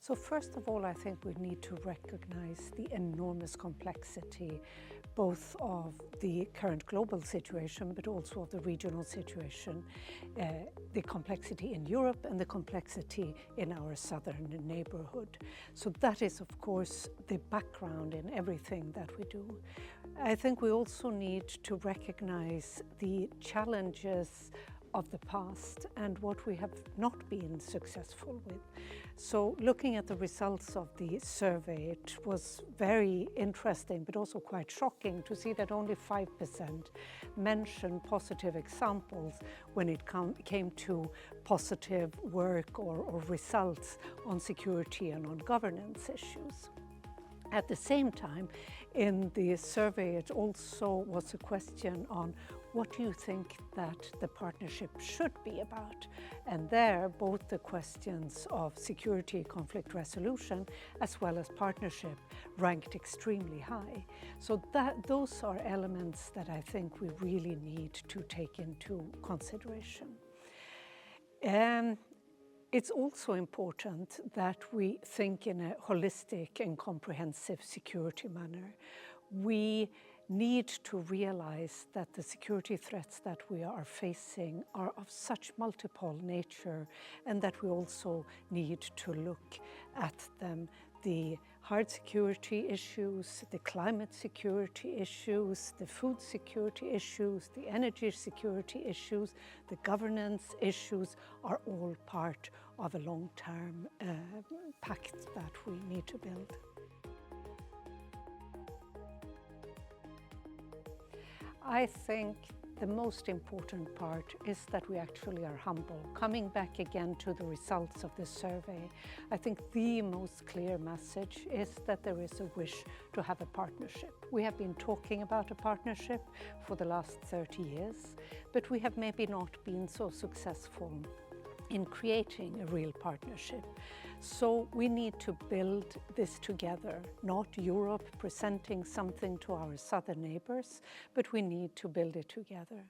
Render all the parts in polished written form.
So first of all, I think we need to recognize the enormous complexity both of the current global situation, but also of the regional situation, the complexity in Europe and the complexity in our southern neighborhood. So that is, of course, the background in everything that we do. I think we also need to recognize the challenges of the past and what we have not been successful with. So looking at the results of the survey, it was very interesting but also quite shocking to see that only 5% mentioned positive examples when it came to positive work or results on security and on governance issues. At the same time, in the survey, it also was a question on what do you think that the partnership should be about? And there, both the questions of security, conflict resolution, as well as partnership ranked extremely high. So those are elements that I think we really need to take into consideration. It's also important that we think in a holistic and comprehensive security manner. We need to realize that the security threats that we are facing are of such multiple nature, and that we also need to look at them. The hard security issues, the climate security issues, the food security issues, the energy security issues, the governance issues are all part of a long-term pact that we need to build. I think the most important part is that we actually are humble. Coming back again to the results of the survey, I think the most clear message is that there is a wish to have a partnership. We have been talking about a partnership for the last 30 years, but we have maybe not been so successful in creating a real partnership. So we need to build this together, not Europe presenting something to our southern neighbors, but we need to build it together.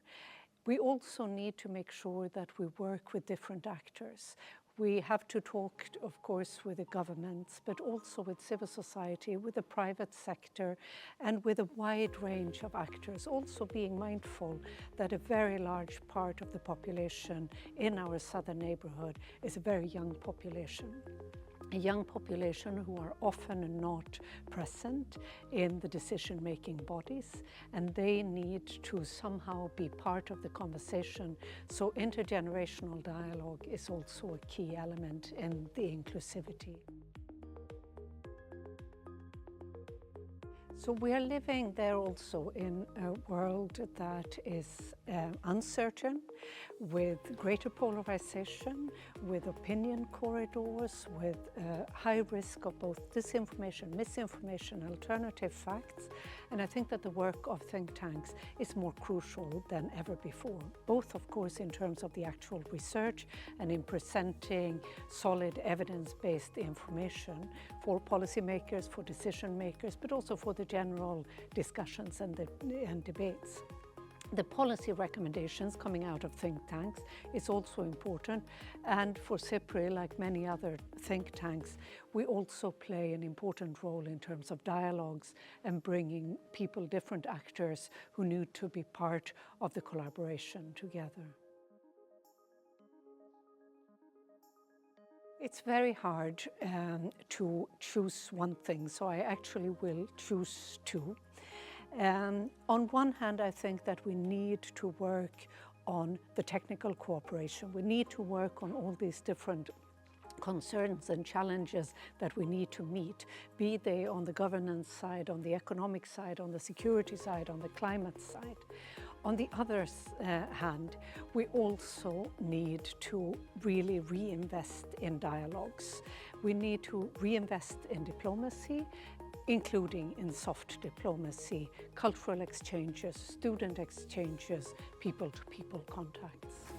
We also need to make sure that we work with different actors. We have to talk, of course, with the governments, but also with civil society, with the private sector, and with a wide range of actors, also being mindful that a very large part of the population in our southern neighborhood is a very young population. A young population who are often not present in the decision-making bodies, and they need to somehow be part of the conversation. So intergenerational dialogue is also a key element in the inclusivity. So we are living there also in a world that is uncertain, with greater polarization, with opinion corridors, with high risk of both disinformation, misinformation, alternative facts. And I think that the work of think tanks is more crucial than ever before, both of course in terms of the actual research and in presenting solid evidence-based information for policymakers, for decision makers, but also for the general discussions and debates. The policy recommendations coming out of think tanks is also important, and for SIPRI, like many other think tanks, we also play an important role in terms of dialogues and bringing people, different actors who need to be part of the collaboration together. It's very hard to choose one thing, so I actually will choose two. On one hand, I think that we need to work on the technical cooperation. We need to work on all these different concerns and challenges that we need to meet, be they on the governance side, on the economic side, on the security side, on the climate side. On the other hand, we also need to really reinvest in dialogues. We need to reinvest in diplomacy, including in soft diplomacy, cultural exchanges, student exchanges, people-to-people contacts.